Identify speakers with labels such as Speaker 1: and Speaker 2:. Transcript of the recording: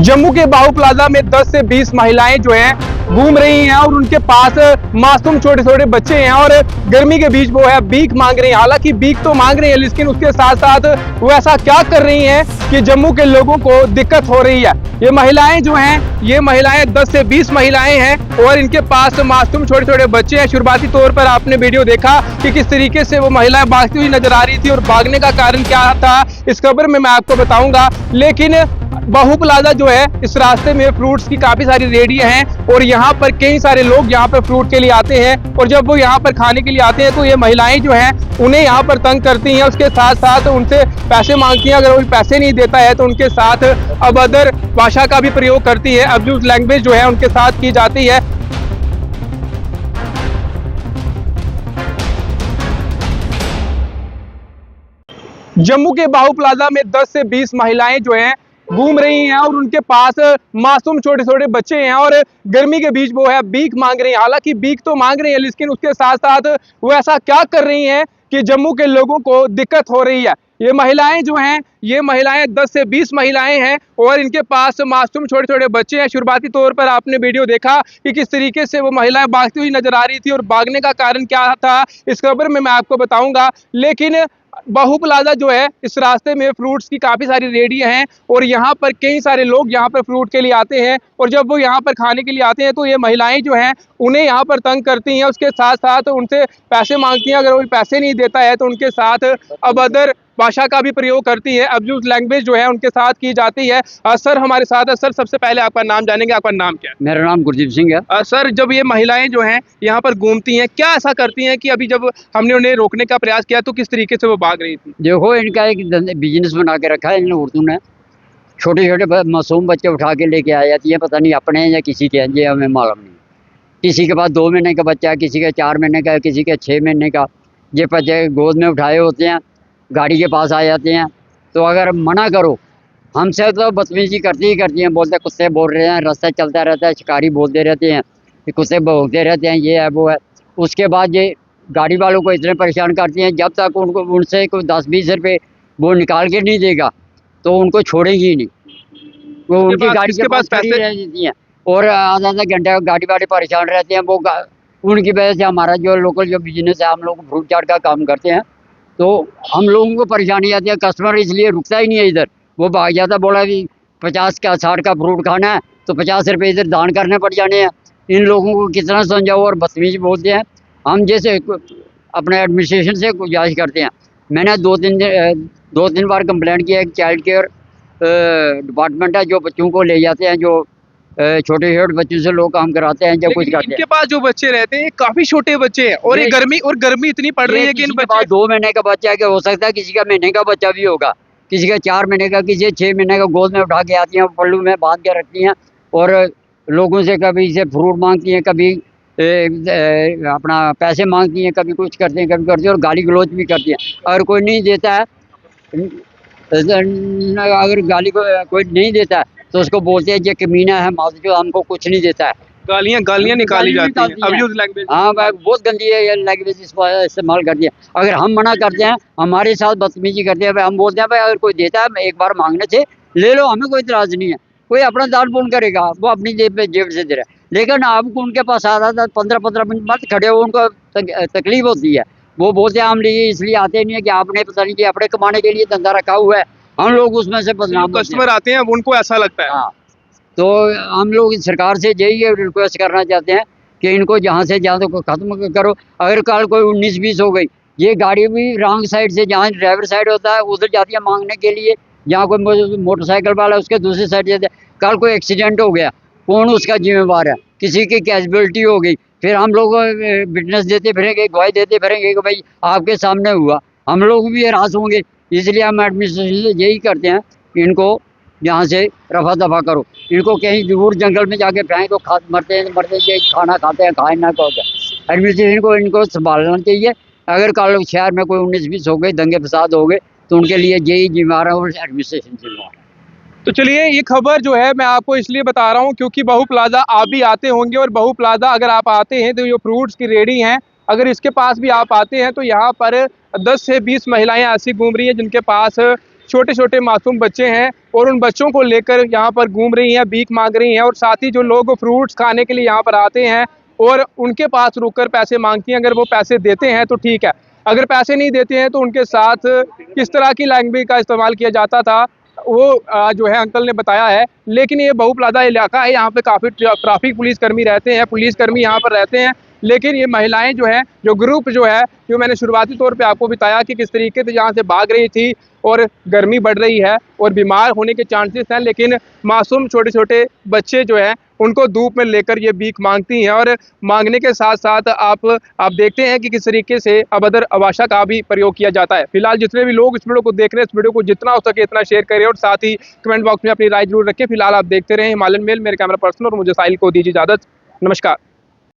Speaker 1: जम्मू के बाहू प्लाजा में 10 से 20 महिलाएं जो हैं घूम रही हैं और उनके पास मासूम छोटे छोटे बच्चे हैं और गर्मी के बीच वो है भीख मांग रही हैं। हालांकि भीख तो मांग रही है, लेकिन उसके साथ साथ वो ऐसा क्या कर रही हैं कि जम्मू के लोगों को दिक्कत हो रही है। ये महिलाएं जो हैं, ये महिलाएं 10 से 20 महिलाएं हैं और इनके पास मासूम छोटे छोटे बच्चे हैं। शुरुआती तौर पर आपने वीडियो देखा कि किस तरीके से वो महिलाएं भागती हुई नजर आ रही थी और भागने का कारण क्या था इस खबर में मैं आपको बताऊंगा। लेकिन बाहू प्लाजा जो है, इस रास्ते में फ्रूट्स की काफी सारी रेडियां हैं और यहाँ पर कई सारे लोग यहाँ पर फ्रूट के लिए आते हैं और जब वो यहाँ पर खाने के लिए आते हैं तो ये महिलाएं जो हैं उन्हें यहाँ पर तंग करती हैं। उसके साथ साथ उनसे पैसे मांगती हैं। अगर वो पैसे नहीं देता है तो उनके साथ अभद्र भाषा का भी प्रयोग करती है, अब्यूज लैंग्वेज जो है उनके साथ की जाती है। जम्मू के बाहू प्लाजा में 10 से 20 महिलाएं जो हैं घूम रही हैं और उनके पास मासूम छोटे छोटे बच्चे हैं और गर्मी के बीच वो है भीख मांग रही हैं। हालांकि भीख तो मांग रही है, लेकिन उसके साथ साथ वो ऐसा क्या कर रही हैं कि जम्मू के लोगों को दिक्कत हो रही है। ये महिलाएं जो हैं, ये महिलाएं 10 से 20 महिलाएं हैं और इनके पास मासूम छोटे छोटे बच्चे हैं। शुरुआती तौर पर आपने वीडियो देखा कि किस तरीके से वो महिलाएं भागती हुई नजर आ रही थी और भागने का कारण क्या था इस खबर में मैं आपको बताऊंगा। लेकिन बाहू प्लाजा जो है, इस रास्ते में फ्रूट्स की काफी सारी रेडियां हैं और यहाँ पर कई सारे लोग यहाँ पर फ्रूट के लिए आते हैं और जब वो यहाँ पर खाने के लिए आते हैं तो ये महिलाएं जो हैं उन्हें यहाँ पर तंग करती हैं। उसके साथ साथ उनसे पैसे मांगती हैं। अगर वो पैसे नहीं देता है तो उनके साथ अभद्र भाषा का भी प्रयोग करती है, अब्यूज लैंग्वेज जो है उनके साथ की जाती है। सर हमारे साथ है। सर सबसे पहले आपका नाम जानेंगे, आपका नाम क्या है?
Speaker 2: मेरा नाम गुरदीप सिंह है।
Speaker 1: सर जब ये महिलाएं जो हैं यहाँ पर घूमती हैं, क्या ऐसा करती हैं कि अभी जब हमने उन्हें रोकने का प्रयास किया तो किस तरीके से वो भाग रही थी?
Speaker 2: देखो, इनका एक बिजनेस बना के रखा है इन उर्दू ने। छोटे छोटे मासूम बच्चे उठा के लेके आ जाती है, पता नहीं अपने हैं या किसी के हैं, ये हमें मालूम नहीं। किसी के पास 2 महीने का बच्चा है, किसी का 4 महीने का है, किसी के 6 महीने का। ये बच्चे गोद में उठाए होते हैं, गाड़ी के पास आ जाते हैं। तो अगर मना करो, हमसे तो बदतमीजी करती ही करती हैं। बोलते कुत्ते बोल रहे हैं, रास्ता चलता रहता है, शिकारी बोलते रहते हैं कि कुत्ते भौंकते रहते हैं, ये है वो है। उसके बाद ये गाड़ी वालों को इतने परेशान करती हैं, जब तक उनको उनसे कोई 10-20 रुपये वो निकाल के नहीं देगा तो उनको छोड़ेंगी ही नहीं। वो उनकी गाड़ी के पास खड़ी रह जाती हैं और आधा आधा घंटा गाड़ी वाले परेशान रहते हैं। वो उनकी वजह से हमारा जो लोकल जो बिजनेस है, हम लोग फ्रूट चाट का काम करते हैं, तो हम लोगों को परेशानी आती है। कस्टमर इसलिए रुकता ही नहीं है इधर, वो भाग जाता, बोला कि 50 का 60 का फ्रूट खाना है तो 50 रुपये इधर दान करने पड़ जाने हैं। इन लोगों को कितना समझाओ और बदतमीज बोलते हैं। हम जैसे अपने एडमिनिस्ट्रेशन से गुजारिश करते हैं। मैंने 2-3 बार कंप्लेंट किया है। चाइल्ड केयर डिपार्टमेंट है, जो बच्चों को ले जाते हैं, जो छोटे छोटे बच्चों से लोग काम कराते हैं, जब कुछ करते हैं।
Speaker 1: इनके पास जो बच्चे रहते हैं काफी छोटे बच्चे हैं और ये गर्मी इतनी पड़ रही है कि इन
Speaker 2: के पास 2 महीने का बच्चा है, कि हो सकता है किसी का महीने का बच्चा भी होगा, किसी का 4 महीने का, किसी 6 महीने का। गोद में उठा के आती हैं, पल्लू में बांध के रखती हैं और लोगों से कभी से फ्रूट मांगती हैं, कभी अपना पैसे मांगती हैं, कभी कुछ करते हैं, कभी करती हैं और गाली गलौज भी करती हैं। अगर कोई नहीं देता है, अगर गाली को कोई नहीं देता है तो उसको बोलते हैं ये कमीना है, जो हमको कुछ नहीं देता है।
Speaker 1: गालियां निकाली जाती हैं, अब्यूज लैंग्वेज।
Speaker 2: हाँ, बहुत गंदी है ये लैंग्वेज इस्तेमाल करती है। अगर हम मना करते हैं, हमारे साथ बदतमीजी करते हैं, हम बोलते हैं भाई अगर कोई देता है एक बार मांगने से ले लो, हमें कोई इतराज नहीं है। कोई अपना दान पुण्य करेगा, वो अपनी जेब से दे रहा है। लेकिन आपको उनके पास आता 15-15 मिनट बाद खड़े हो, उनको तकलीफ होती है। वो बोलते हैं हम लिए इसलिए आते नहीं है कि आपने पता नहीं कि अपने कमाने के लिए धंधा रखा हुआ है, हम लोग उसमें से बदनाम।
Speaker 1: कस्टमर आते हैं उनको ऐसा लगता है।
Speaker 2: हाँ, तो हम लोग सरकार से यही रिक्वेस्ट करना चाहते हैं कि इनको जहाँ से जहाँ तक खत्म करो। अगर कल कोई 19-20 हो गई, ये गाड़ी भी रॉन्ग साइड से, जहाँ ड्राइवर साइड होता है उधर जाती है मांगने के लिए, जहाँ कोई मोटरसाइकिल वाला है उसके दूसरी साइड जाते हैं। कल कोई एक्सीडेंट हो गया, कौन उसका जिम्मेवार है? किसी की कैजुअलिटी हो गई, फिर हम लोग विटनेस देते फिरेंगे, गवाही देते फिरेंगे कि भाई आपके सामने हुआ, हम लोग भी हरास होंगे। इसलिए हम एडमिनिस्ट्रेशन से यही करते हैं कि इनको यहाँ से रफा दफा करो, इनको कहीं दूर जंगल में जाके फेंको, मरते ये खाना खाते हैं, खाए ना खाओ। एडमिनिस्ट्रेशन को इनको संभालना चाहिए। अगर कल शहर में कोई 19-20 हो गए, दंगे फसाद हो गए, तो उनके लिए यही जिम्मेवार है और एडमिनिस्ट्रेशन जिम्मेवार है।
Speaker 1: तो चलिए, ये खबर जो है मैं आपको इसलिए बता रहा हूँ क्योंकि बाहू प्लाजा आप भी आते होंगे और बाहू प्लाजा अगर आप आते हैं तो जो फ्रूट्स की रेडी हैं, अगर इसके पास भी आप आते हैं तो यहाँ पर 10 से 20 महिलाएं ऐसी घूम रही हैं जिनके पास छोटे छोटे मासूम बच्चे हैं और उन बच्चों को लेकर यहाँ पर घूम रही हैं, भीख मांग रही हैं। और साथ ही जो लोग फ्रूट्स खाने के लिए यहाँ पर आते हैं और उनके पास रुककर पैसे मांगती हैं, अगर वो पैसे देते हैं तो ठीक है, अगर पैसे नहीं देते हैं तो उनके साथ किस तरह की लैंग्वेज का इस्तेमाल किया जाता था वो जो है अंकल ने बताया है। लेकिन ये बहु प्लाजा इलाका है, यहाँ पे काफ़ी ट्रैफिक पुलिस कर्मी रहते हैं, पुलिसकर्मी यहाँ पर रहते हैं। लेकिन ये महिलाएं जो है, जो ग्रुप जो है, जो मैंने शुरुआती तौर पे आपको बताया कि किस तरीके से यहाँ से भाग रही थी और गर्मी बढ़ रही है और बीमार होने के चांसेस हैं, लेकिन मासूम छोटे छोटे बच्चे जो हैं उनको धूप में लेकर ये भीख मांगती हैं। और मांगने के साथ साथ आप देखते हैं कि किस तरीके से अभद्र भाषा का भी प्रयोग किया जाता है। फिलहाल जितने भी लोग इस वीडियो को देख रहे हैं, इस वीडियो को जितना हो सके इतना शेयर करें और साथ ही कमेंट बॉक्स में अपनी राय जरूर रखें। फिलहाल आप देखते रहें हिमालयन मेल। मेरे कैमरा पर्सन और मुझे साहिल को दीजिए इजाजत। नमस्कार।